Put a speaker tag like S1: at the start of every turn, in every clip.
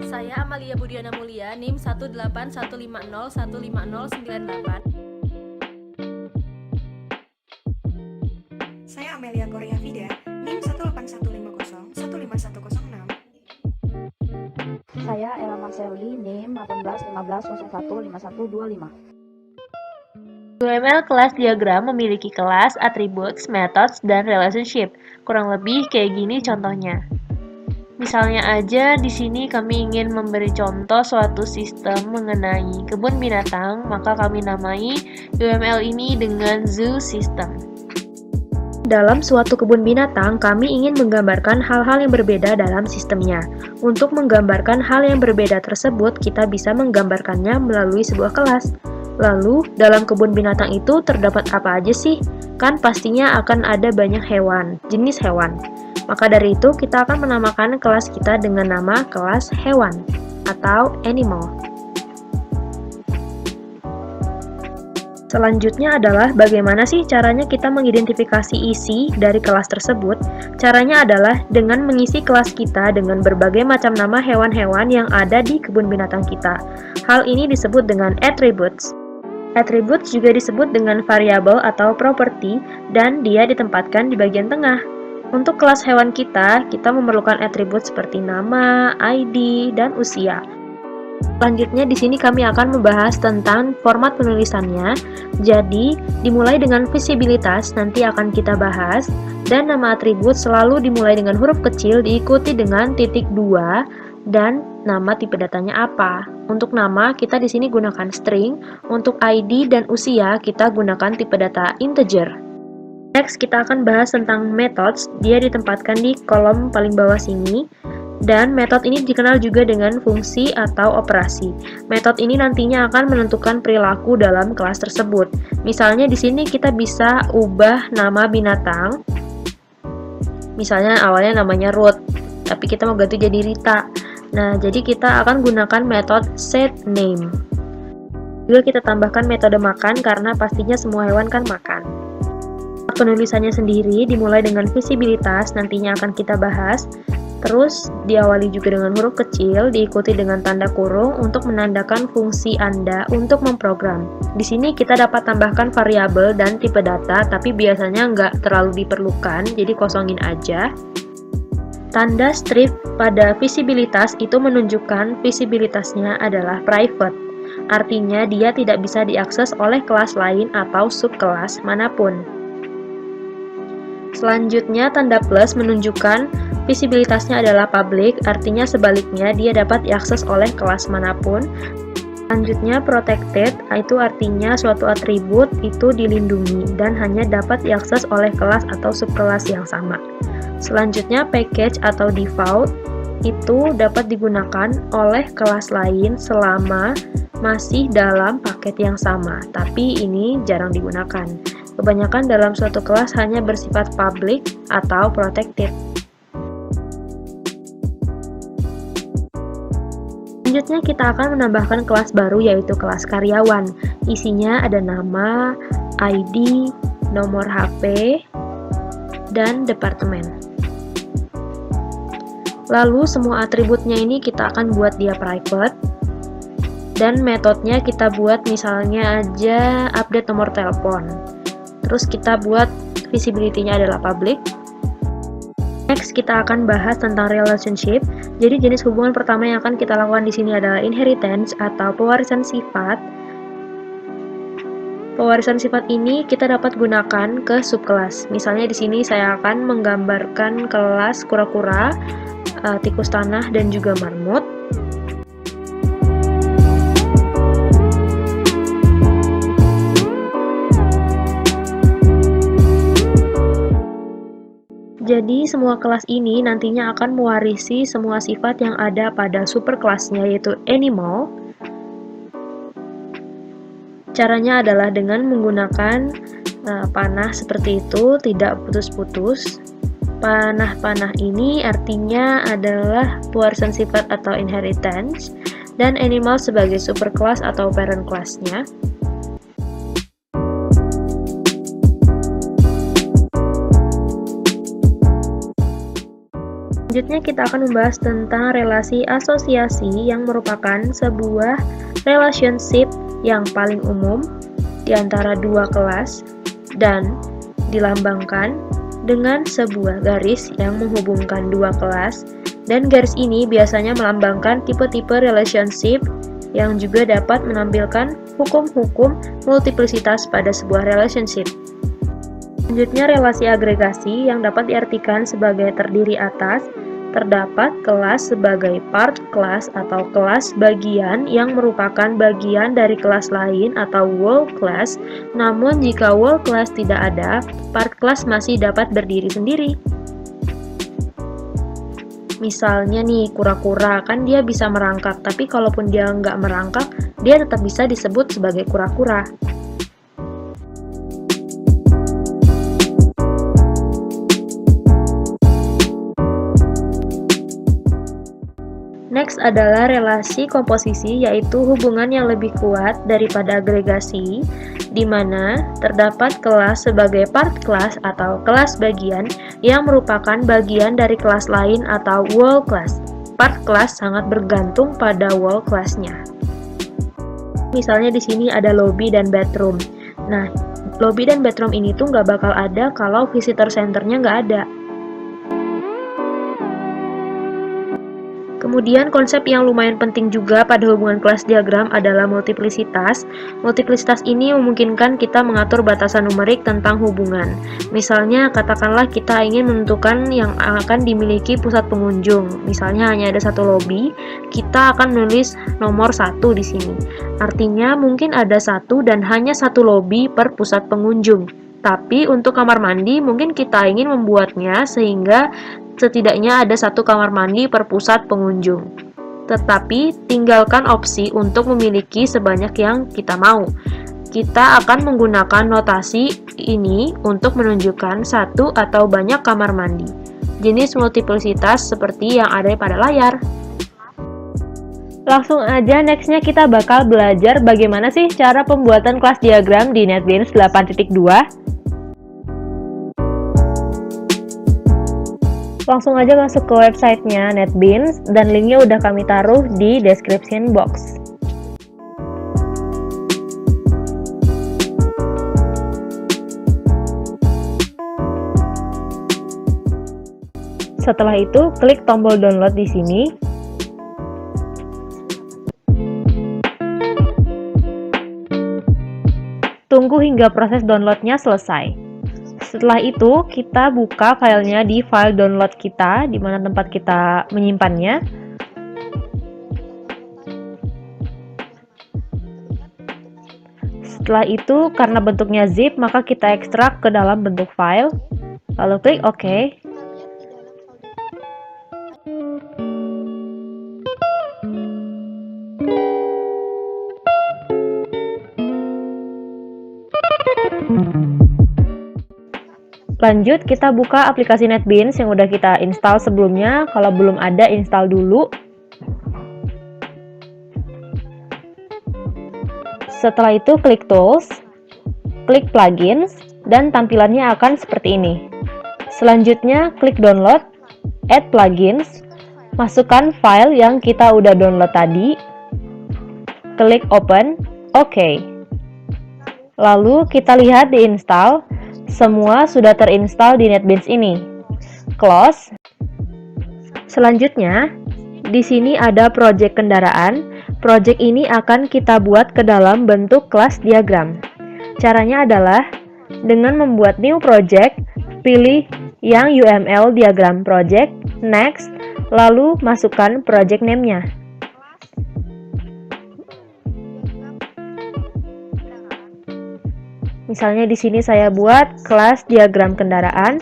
S1: Saya Amalia Budiana Mulia, NIM 1815015015098.
S2: Saya Amelia Korea Vida, NIM 18150151006.
S3: Saya Ella Marceli, NIM 1815015125.
S4: UML kelas diagram memiliki kelas, attributes, methods, dan relationship. Kurang lebih kayak gini contohnya. Misalnya aja di sini kami ingin memberi contoh suatu sistem mengenai kebun binatang, maka kami namai UML ini dengan zoo system.
S5: Dalam suatu kebun binatang, kami ingin menggambarkan hal-hal yang berbeda dalam sistemnya. Untuk menggambarkan hal yang berbeda tersebut, kita bisa menggambarkannya melalui sebuah kelas. Lalu, dalam kebun binatang itu terdapat apa aja sih? Kan pastinya akan ada banyak hewan, jenis hewan. Maka dari itu, kita akan menamakan kelas kita dengan nama kelas hewan atau animal. Selanjutnya adalah bagaimana sih caranya kita mengidentifikasi isi dari kelas tersebut. Caranya adalah dengan mengisi kelas kita dengan berbagai macam nama hewan-hewan yang ada di kebun binatang kita. Hal ini disebut dengan attributes. Attributes juga disebut dengan variabel atau property dan dia ditempatkan di bagian tengah. Untuk kelas hewan kita memerlukan atribut seperti nama, ID, dan usia. Selanjutnya di sini kami akan membahas tentang format penulisannya. Jadi, dimulai dengan visibilitas nanti akan kita bahas dan nama atribut selalu dimulai dengan huruf kecil diikuti dengan titik 2 dan nama tipe datanya apa. Untuk nama kita di sini gunakan string, untuk ID dan usia kita gunakan tipe data integer. Next kita akan bahas tentang methods. Dia ditempatkan di kolom paling bawah sini. Dan metode ini dikenal juga dengan fungsi atau operasi. Metode ini nantinya akan menentukan perilaku dalam kelas tersebut. Misalnya di sini kita bisa ubah nama binatang. Misalnya awalnya namanya Ruth, tapi kita mau ganti jadi Rita. Nah, jadi kita akan gunakan metode setName. Juga kita tambahkan metode makan karena pastinya semua hewan kan makan. Penulisannya sendiri dimulai dengan visibilitas, nantinya akan kita bahas. Terus diawali juga dengan huruf kecil, diikuti dengan tanda kurung untuk menandakan fungsi Anda untuk memprogram. Di sini kita dapat tambahkan variabel dan tipe data, tapi biasanya nggak terlalu diperlukan, jadi kosongin aja. Tanda strip pada visibilitas itu menunjukkan visibilitasnya adalah private. Artinya dia tidak bisa diakses oleh kelas lain atau subkelas manapun. Selanjutnya, tanda plus menunjukkan visibilitasnya adalah public, artinya sebaliknya dia dapat diakses oleh kelas manapun. Selanjutnya, protected, itu artinya suatu atribut itu dilindungi dan hanya dapat diakses oleh kelas atau subkelas yang sama. Selanjutnya, package atau default, itu dapat digunakan oleh kelas lain selama masih dalam paket yang sama, tapi ini jarang digunakan. Kebanyakan dalam suatu kelas hanya bersifat public atau protected. Selanjutnya kita akan menambahkan kelas baru yaitu kelas karyawan. Isinya ada nama, ID, nomor HP, dan departemen. Lalu semua atributnya ini kita akan buat dia private. Dan metodenya kita buat misalnya aja update nomor telepon. Terus kita buat visibility-nya adalah public. Next kita akan bahas tentang relationship. Jadi jenis hubungan pertama yang akan kita lakukan di sini adalah inheritance atau pewarisan sifat. Pewarisan sifat ini kita dapat gunakan ke subkelas. Misalnya di sini saya akan menggambarkan kelas kura-kura, tikus tanah dan juga marmut. Jadi semua kelas ini nantinya akan mewarisi semua sifat yang ada pada superkelasnya yaitu animal. Caranya adalah dengan menggunakan panah seperti itu, tidak putus-putus. Panah-panah ini artinya adalah pewarisan sifat atau inheritance dan animal sebagai superkelas atau parent kelasnya. Selanjutnya kita akan membahas tentang relasi asosiasi yang merupakan sebuah relationship yang paling umum di antara dua kelas dan dilambangkan dengan sebuah garis yang menghubungkan dua kelas, dan garis ini biasanya melambangkan tipe-tipe relationship yang juga dapat menampilkan hukum-hukum multiplisitas pada sebuah relationship. Selanjutnya, relasi agregasi yang dapat diartikan sebagai terdiri atas, terdapat kelas sebagai part kelas atau kelas bagian yang merupakan bagian dari kelas lain atau whole class. Namun jika whole class tidak ada, part kelas masih dapat berdiri sendiri. Misalnya nih, kura-kura kan dia bisa merangkak, tapi kalaupun dia nggak merangkak, dia tetap bisa disebut sebagai kura-kura. Next adalah relasi komposisi, yaitu hubungan yang lebih kuat daripada agregasi, di mana terdapat kelas sebagai part kelas atau kelas bagian yang merupakan bagian dari kelas lain atau whole class. Part kelas sangat bergantung pada whole class-nya. Misalnya di sini ada lobby dan bedroom. Nah, lobby dan bedroom ini tuh nggak bakal ada kalau visitor center-nya nggak ada. Kemudian konsep yang lumayan penting juga pada hubungan kelas diagram adalah multiplisitas. Multiplisitas ini memungkinkan kita mengatur batasan numerik tentang hubungan. Misalnya, katakanlah kita ingin menentukan yang akan dimiliki pusat pengunjung. Misalnya hanya ada satu lobby, kita akan menulis nomor 1 di sini. Artinya mungkin ada satu dan hanya satu lobby per pusat pengunjung. Tapi untuk kamar mandi mungkin kita ingin membuatnya sehingga setidaknya ada satu kamar mandi per pusat pengunjung. Tetapi tinggalkan opsi untuk memiliki sebanyak yang kita mau. Kita akan menggunakan notasi ini untuk menunjukkan satu atau banyak kamar mandi. Jenis multiplisitas seperti yang ada pada layar. Langsung aja, nextnya kita bakal belajar bagaimana sih cara pembuatan kelas diagram di NetBeans 8.2. Langsung aja masuk ke websitenya NetBeans, dan linknya udah kami taruh di description box. Setelah itu, klik tombol download di sini. Tunggu hingga proses downloadnya selesai. Setelah itu, kita buka filenya di file download kita, di mana tempat kita menyimpannya. Setelah itu, karena bentuknya zip, maka kita ekstrak ke dalam bentuk file. Lalu klik OK. Lanjut, kita buka aplikasi NetBeans yang udah kita install sebelumnya. Kalau belum ada, install dulu. Setelah itu, klik Tools, klik Plugins, dan tampilannya akan seperti ini. Selanjutnya, klik Download, Add Plugins, masukkan file yang kita udah download tadi, klik Open, OK. Lalu, kita lihat di install. Semua sudah terinstall di NetBeans ini. Close. Selanjutnya, di sini ada project kendaraan. Project ini akan kita buat ke dalam bentuk kelas diagram. Caranya adalah dengan membuat new project, pilih yang UML diagram project, next, lalu masukkan project name-nya. Misalnya di sini saya buat kelas diagram kendaraan.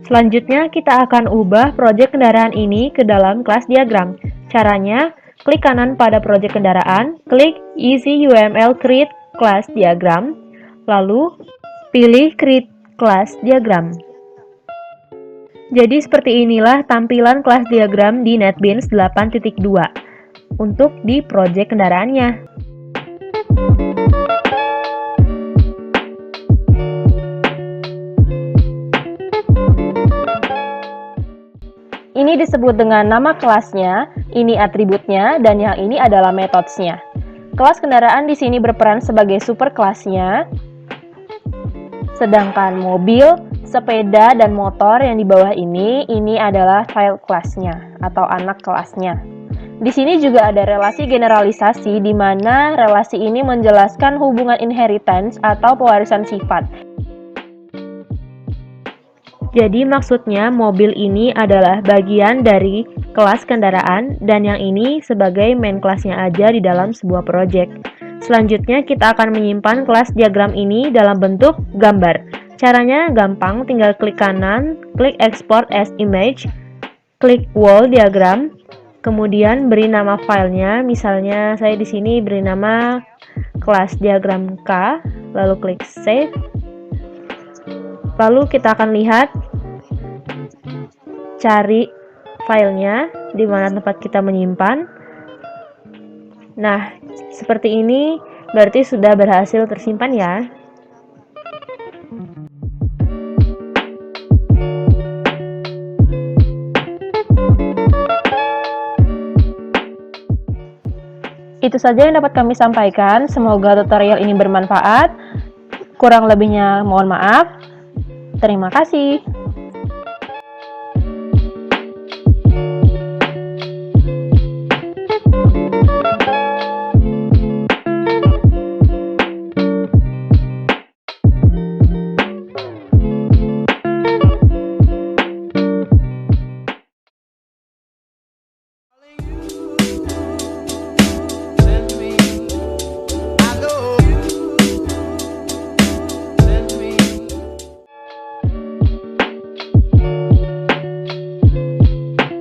S5: Selanjutnya kita akan ubah proyek kendaraan ini ke dalam kelas diagram. Caranya, klik kanan pada proyek kendaraan, klik Easy UML Create Class Diagram, lalu pilih Create Class Diagram. Jadi seperti inilah tampilan kelas diagram di NetBeans 8.2 untuk di proyek kendaraannya. Ini disebut dengan nama kelasnya, ini atributnya, dan yang ini adalah methods-nya. Kelas kendaraan di sini berperan sebagai superkelasnya, sedangkan mobil, sepeda, dan motor yang di bawah ini adalah child kelasnya atau anak kelasnya. Di sini juga ada relasi generalisasi di mana relasi ini menjelaskan hubungan inheritance atau pewarisan sifat. Jadi maksudnya mobil ini adalah bagian dari kelas kendaraan dan yang ini sebagai main kelasnya aja di dalam sebuah project. Selanjutnya kita akan menyimpan kelas diagram ini dalam bentuk gambar. Caranya gampang, tinggal klik kanan, klik export as image, klik wall diagram, kemudian beri nama filenya. Misalnya saya di sini beri nama kelas diagram K, lalu klik save. Lalu kita akan lihat, cari filenya di mana tempat kita menyimpan. Nah, seperti ini berarti sudah berhasil tersimpan ya. Itu saja yang dapat kami sampaikan. Semoga tutorial ini bermanfaat. Kurang lebihnya mohon maaf. Terima kasih.